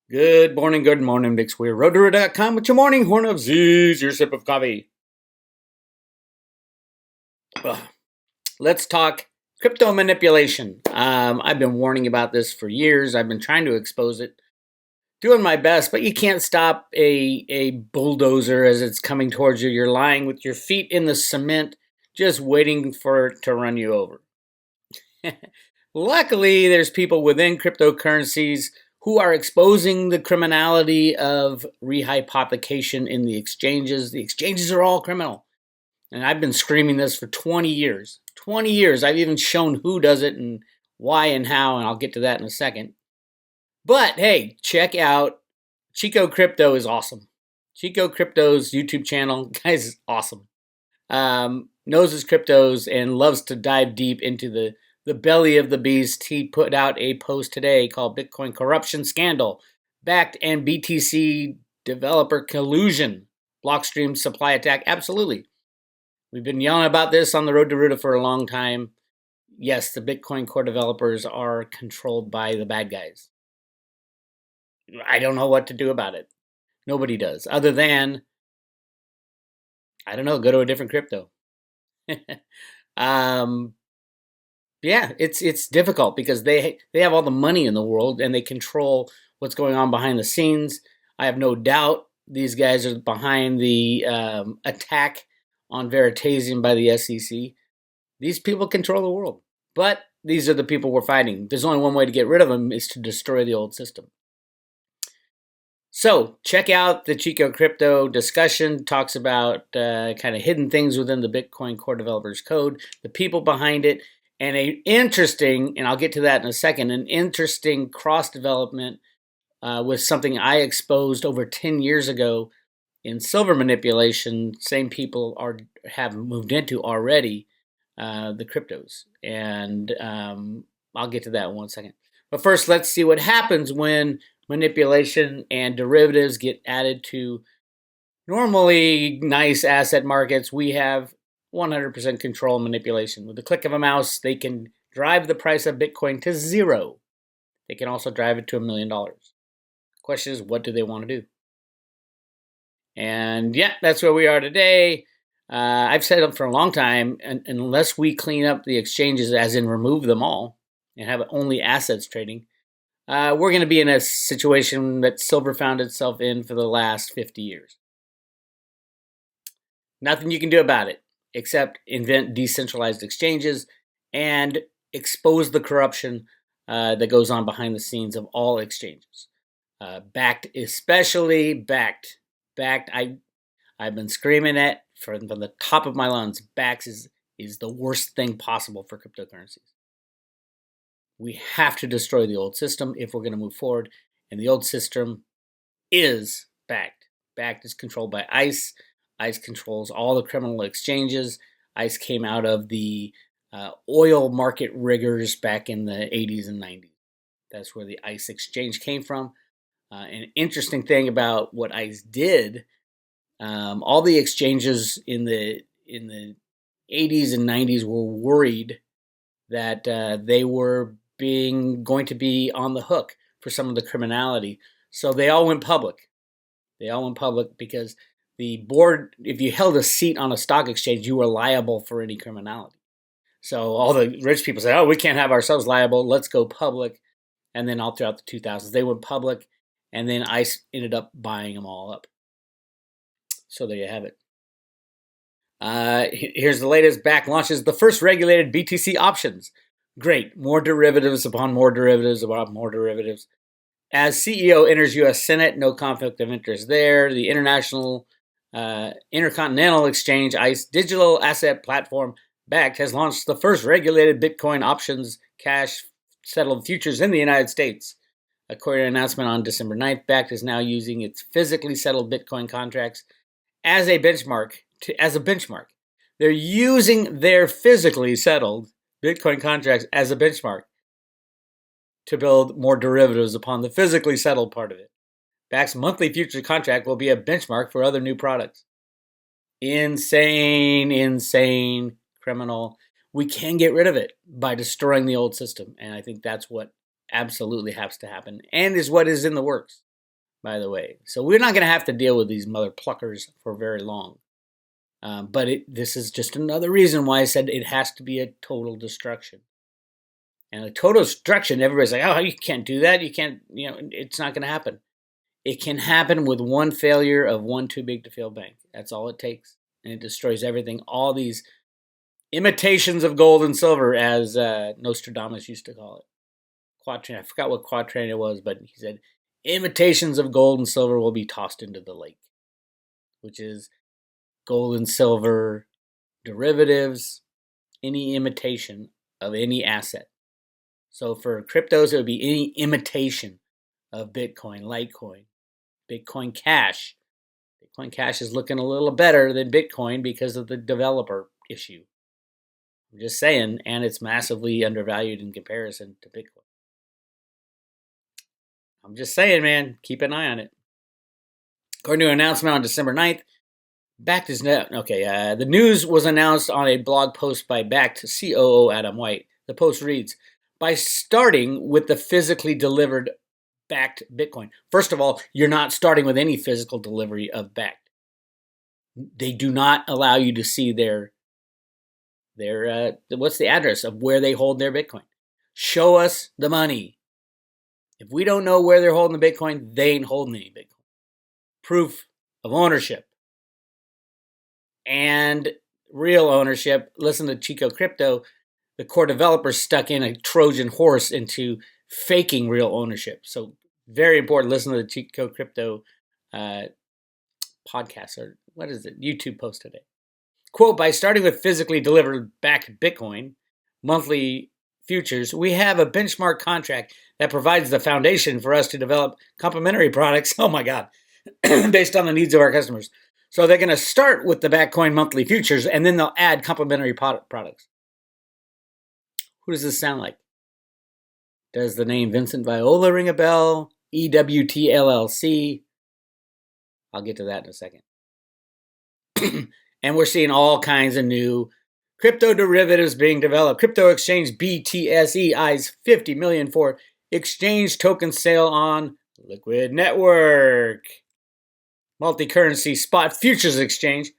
Good morning, Bix Weir, Rotorua.com with your morning horn of Z's, your sip of coffee. Ugh. Let's talk crypto manipulation. I've been warning about this for years. I've been trying to expose it, doing my best, but you can't stop a bulldozer as it's coming towards you. You're lying with your feet in the cement, just waiting for it to run you over. Luckily, there's people within cryptocurrencies who are exposing the criminality of rehypothecation in the exchanges. The exchanges are all criminal. And I've been screaming this for 20 years. 20 years. I've even shown who does it and why and how, and I'll get to that in a second. But hey, check out Chico Crypto is awesome. Chico Crypto's YouTube channel, guys, is awesome. Knows his cryptos and loves to dive deep into the belly of the beast. He put out a post today called Bitcoin Corruption Scandal, Bakkt and BTC Developer Collusion, Blockstream Supply Attack. Absolutely. We've been yelling about this on the road to Ruta for a long time. Yes, the Bitcoin core developers are controlled by the bad guys. I don't know what to do about it. Nobody does, other than, I don't know, go to a different crypto. Yeah, it's difficult because they have all the money in the world and they control what's going on behind the scenes. I have no doubt these guys are behind the attack on Veritasium by the SEC. These people control the world, but these are the people we're fighting. There's only one way to get rid of them, is to destroy the old system. So check out the Chico Crypto discussion. Talks about kind of hidden things within the Bitcoin core developers code, the people behind it, and an interesting, and I'll get to that in a second, an interesting cross development with something I exposed over 10 years ago in silver manipulation. Same people have moved into already the cryptos, and I'll get to that in 1 second. But first, let's see what happens when manipulation and derivatives get added to normally nice asset markets. We have 100% control manipulation. With the click of a mouse, they can drive the price of Bitcoin to zero. They can also drive it to $1 million. The question is, what do they want to do? And yeah, that's where we are today. I've said it for a long time, and unless we clean up the exchanges, as in remove them all, and have only assets trading, we're going to be in a situation that silver found itself in for the last 50 years. Nothing you can do about it except invent decentralized exchanges and expose the corruption that goes on behind the scenes of all exchanges. Bakkt, especially Bakkt. Bakkt, I've been screaming it from the top of my lungs. Bakkt is the worst thing possible for cryptocurrencies. We have to destroy the old system if we're going to move forward, and the old system is Bakkt. Bakkt is controlled by ICE. ICE controls all the criminal exchanges. ICE came out of the oil market riggers back in the 80s and 90s. That's where the ICE exchange came from. An interesting thing about what ICE did, all the exchanges in the 80s and 90s were worried that they were going to be on the hook for some of the criminality. So they all went public. They all went public because the board, if you held a seat on a stock exchange, you were liable for any criminality. So all the rich people said, oh, we can't have ourselves liable. Let's go public. And then all throughout the 2000s, they went public. And then ICE ended up buying them all up. So there you have it. Here's the latest. Bakkt launches the first regulated BTC options. Great. More derivatives upon more derivatives upon more derivatives. As CEO enters U.S. Senate, no conflict of interest there. The Intercontinental Exchange ICE digital asset platform Bakkt has launched the first regulated Bitcoin options cash settled futures in the United States. According to an announcement on December 9th, Bakkt is now using its physically settled Bitcoin contracts as a benchmark. They're using their physically settled Bitcoin contracts as a benchmark to build more derivatives upon the physically settled part of it. Bakkt's monthly futures contract will be a benchmark for other new products. Insane, criminal. We can get rid of it by destroying the old system, and I think that's what absolutely has to happen and is what is in the works. by the way. So we're not going to have to deal with these mother pluckers for very long. But this is just another reason why I said it has to be a total destruction. And a total destruction, everybody's like, oh, you can't do that. You can't, it's not going to happen. It can happen with one failure of one too big to fail bank. That's all it takes. And it destroys everything. All these imitations of gold and silver, as Nostradamus used to call it. Quatrain. I forgot what quatrain it was, but he said, imitations of gold and silver will be tossed into the lake, which is gold and silver derivatives, any imitation of any asset. So for cryptos, it would be any imitation of Bitcoin, Litecoin, Bitcoin Cash. Bitcoin Cash is looking a little better than Bitcoin because of the developer issue. I'm just saying, and it's massively undervalued in comparison to Bitcoin. I'm just saying, man, keep an eye on it. According to an announcement on December 9th, Bakkt is now, the news was announced on a blog post by Bakkt COO Adam White. The post reads, by starting with the physically delivered Bakkt Bitcoin. First of all, you're not starting with any physical delivery of Bakkt. They do not allow you to see their what's the address of where they hold their Bitcoin. Show us the money. If we don't know where they're holding the Bitcoin, they ain't holding any Bitcoin. Proof of ownership. And real ownership. Listen to Chico Crypto. The core developers stuck in a Trojan horse into faking real ownership. So very important. Listen to the Chico Crypto podcast, or what is it? YouTube post today. Quote, by starting with physically delivered Bakkt Bitcoin monthly futures, we have a benchmark contract that provides the foundation for us to develop complementary products. Oh my God. Based on the needs of our customers. So they're going to start with the Bitcoin monthly futures, and then they'll add complementary products. Who does this sound like? Does the name Vincent Viola ring a bell? EWT LLC? I'll get to that in a second. And we're seeing all kinds of new crypto derivatives being developed. Crypto exchange BTSE eyes $50 million for exchange token sale on Liquid Network. Multi-currency spot futures exchange.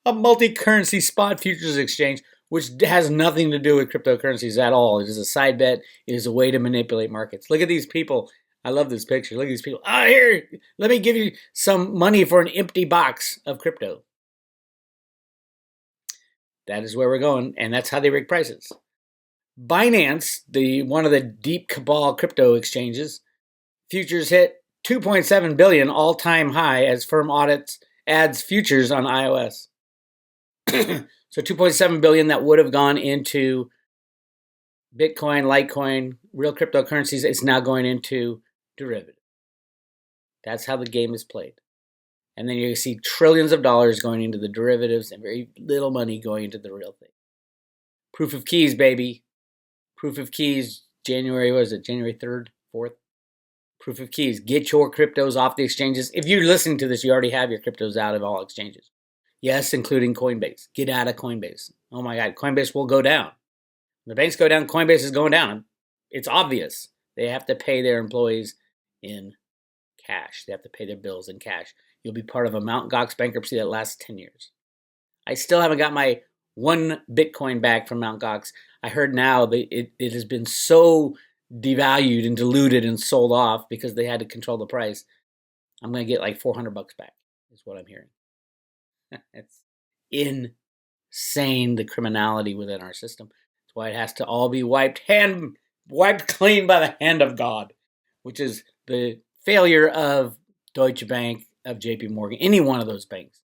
A multi-currency spot futures exchange, which has nothing to do with cryptocurrencies at all. It is a side bet. It is a way to manipulate markets. Look at these people. I love this picture. Look at these people. Here, let me give you some money for an empty box of crypto. That is where we're going, and that's how they rig prices. Binance, one of the deep cabal crypto exchanges, futures hit 2.7 billion all-time high as firm adds futures on iOS. So 2.7 billion that would have gone into Bitcoin, Litecoin, real cryptocurrencies, it's now going into derivative. That's how the game is played. And then you see trillions of dollars going into the derivatives and very little money going into the real thing. Proof of keys, baby. Proof of keys, January 3rd, 4th? Proof of keys. Get your cryptos off the exchanges. If you're listening to this, you already have your cryptos out of all exchanges. Yes, including Coinbase. Get out of Coinbase. Oh my God, Coinbase will go down. When the banks go down, Coinbase is going down. It's obvious. They have to pay their employees in cash. They have to pay their bills in cash. You'll be part of a Mt. Gox bankruptcy that lasts 10 years. I still haven't got my one Bitcoin back from Mt. Gox. I heard now that it has been so devalued and diluted and sold off because they had to control the price. I'm going to get like $400 back, is what I'm hearing. It's insane, the criminality within our system. That's why it has to all be wiped clean by the hand of God, which is the failure of Deutsche Bank, of JP Morgan, any one of those banks,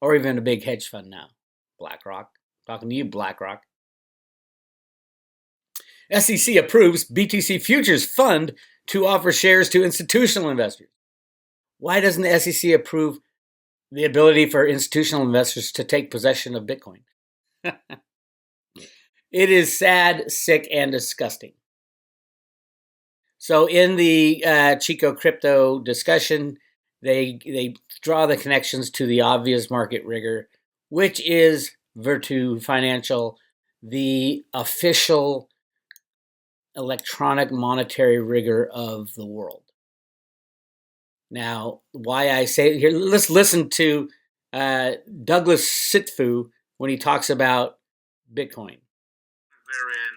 or even a big hedge fund now, BlackRock. Talking to you, BlackRock. SEC approves BTC Futures Fund to offer shares to institutional investors. Why doesn't the SEC approve the ability for institutional investors to take possession of Bitcoin? It is sad, sick, and disgusting. So in the Chico Crypto discussion, they draw the connections to the obvious market rigor, which is Virtu Financial, the official electronic monetary rigor of the world. Now, why I say here, let's listen to Douglas Sitfu when he talks about Bitcoin. They're in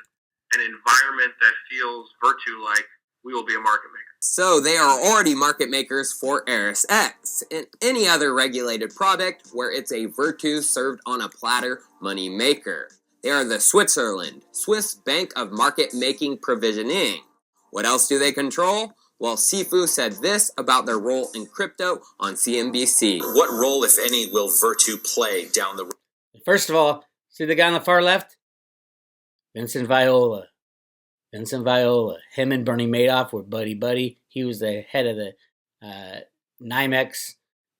an environment that feels virtue-like, we will be a market maker. So they are already market makers for ErisX and any other regulated product where it's a virtu served on a platter money maker. They are the Swiss Bank of Market Making Provisioning. What else do they control? Well, Sifu said this about their role in crypto on CNBC. What role, if any, will virtu play down the road? First of all, see the guy on the far left? Vincent Viola. Him and Bernie Madoff were buddy. He was the head of the NYMEX,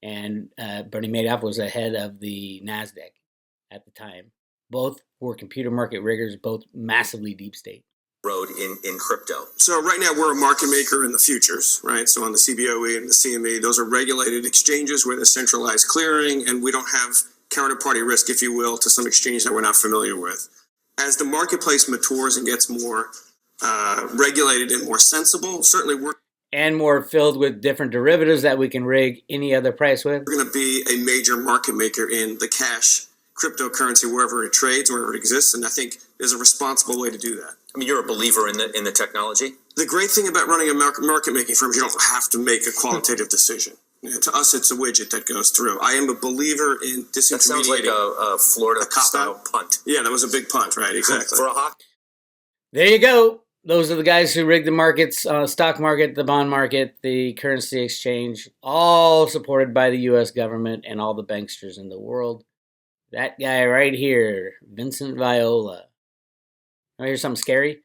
and Bernie Madoff was the head of the NASDAQ at the time. Both were computer market riggers, both massively deep state. Road in crypto. So right now we're a market maker in the futures, right? So on the CBOE and the CME, those are regulated exchanges where there's centralized clearing, and we don't have counterparty risk, if you will, to some exchange that we're not familiar with. As the marketplace matures and gets more regulated and more sensible, certainly we're more filled with different derivatives that we can rig any other price with. We're going to be a major market maker in the cash cryptocurrency wherever it trades, wherever it exists, and I think there's a responsible way to do that. I mean, you're a believer in the technology? The great thing about running a market making firm is you don't have to make a qualitative decision. To us, it's a widget that goes through. I am a believer in disintermediating. That sounds like a Florida-style punt. Yeah, that was a big punt, right? Exactly. For a hawk. There you go. Those are the guys who rig the markets, stock market, the bond market, the currency exchange, all supported by the U.S. government and all the banksters in the world. That guy right here, Vincent Viola. Now here's something scary.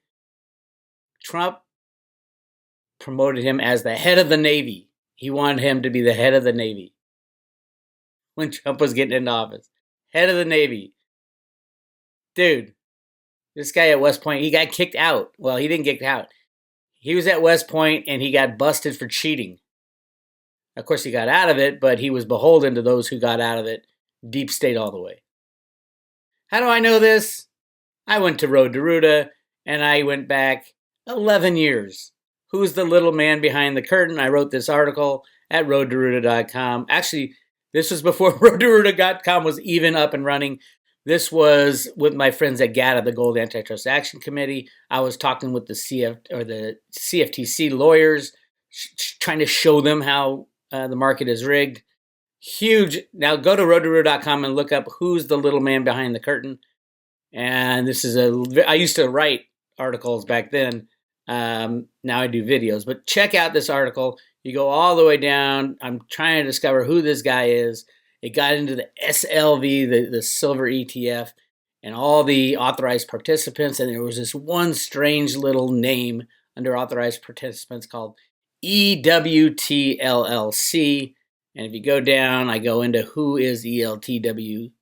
Trump promoted him as the head of the Navy. He wanted him to be the head of the Navy when Trump was getting into office. Head of the Navy. Dude, this guy at West Point, he got kicked out. Well, he didn't get out. He was at West Point and he got busted for cheating. Of course, he got out of it, but he was beholden to those who got out of it. Deep state all the way. How do I know this? I went to Road to Ruta and I went back 11 years. Who's the little man behind the curtain? I wrote this article at roadtoruta.com. Actually, this was before roadtoruta.com was even up and running. This was with my friends at GATA, the Gold Antitrust Action Committee. I was talking with the CFTC lawyers, trying to show them how the market is rigged. Huge. Now go to roadtoruta.com and look up who's the little man behind the curtain. And this is I used to write articles back then. Now I do videos, but check out this article. You go all the way down. I'm trying to discover who this guy is. It got into the SLV, the silver ETF, and all the authorized participants. And there was this one strange little name under authorized participants called EWT LLC. And if you go down, I go into who is ELT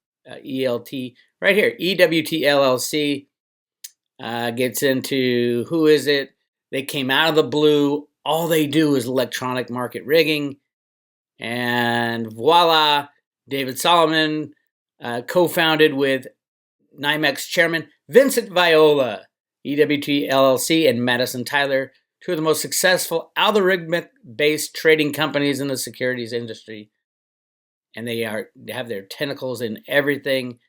right here. EWT LLC gets into who is it. They came out of the blue. All they do is electronic market rigging. And voila, David Solomon co-founded with NYMEX chairman Vincent Viola, EWT LLC, and Madison Tyler, two of the most successful algorithmic-based trading companies in the securities industry. And they have their tentacles in everything,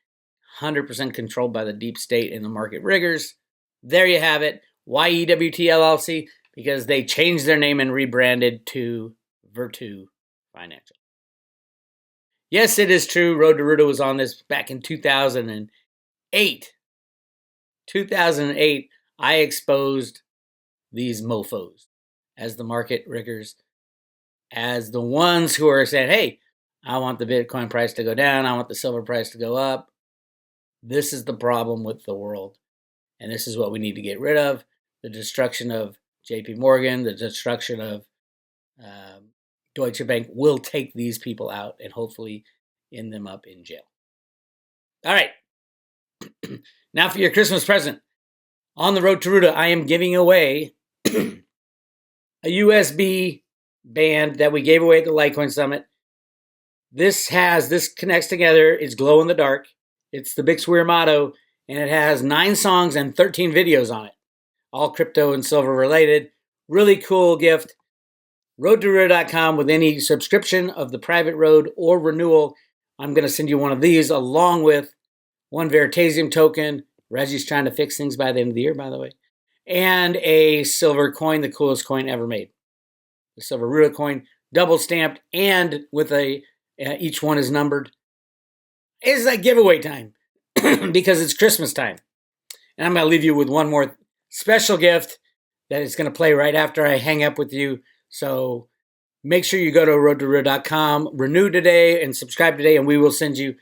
100% controlled by the deep state and the market riggers. There you have it. Why EWT LLC? Because they changed their name and rebranded to Virtu Financial. Yes, it is true. Road to Ruta was on this back in 2008. 2008, I exposed these mofos as the market riggers, as the ones who are saying, hey, I want the Bitcoin price to go down. I want the silver price to go up. This is the problem with the world. And this is what we need to get rid of. The destruction of JP Morgan, the destruction of Deutsche Bank will take these people out and hopefully end them up in jail. All right. Now for your Christmas present. On the Road to Ruta, I am giving away a USB band that we gave away at the Litecoin Summit. This connects together. It's glow in the dark. It's the Bix Weir motto, and it has 9 songs and 13 videos on it, all crypto and silver related. Really cool gift. roadtorear.com with any subscription of the private road or renewal. I'm going to send you one of these along with one Veritasium token. Reggie's trying to fix things by the end of the year, by the way. And a silver coin, the coolest coin ever made. The silver Ruda coin, double stamped, and with each one is numbered. It's like giveaway time because it's Christmas time. And I'm going to leave you with one more special gift that is going to play right after I hang up with you. So make sure you go to roadtorear.com, renew today, and subscribe today, and we will send you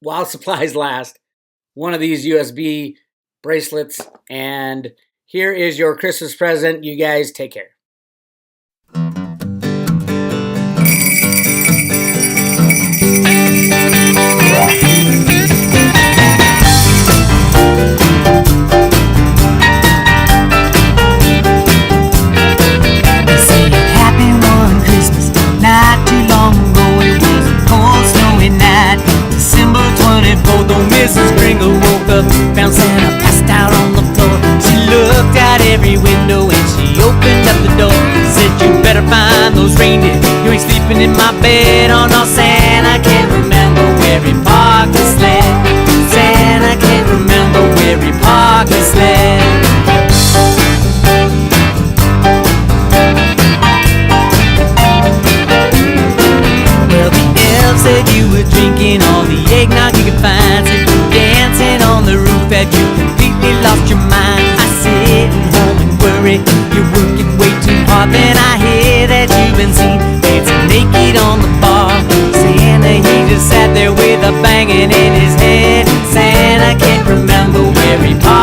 while supplies last, one of these USB bracelets. And here is your Christmas present. You guys take care. Mrs. Pringle woke up, found Santa passed out on the floor. She looked out every window and she opened up the door. Said, you better find those reindeer. You ain't sleeping in my bed. Oh no, Santa can't remember where he parked his sled. Santa can't remember where he parked his sled. Well, the elf said you were drinking all the eggnog you could find. Said dancing on the roof that you completely lost your mind. I sit at home and worry, you're working way too hard. Then I hear that you've been seen dancing naked on the bar. Santa, he just sat there with a banging in his head. Santa can't remember where he parked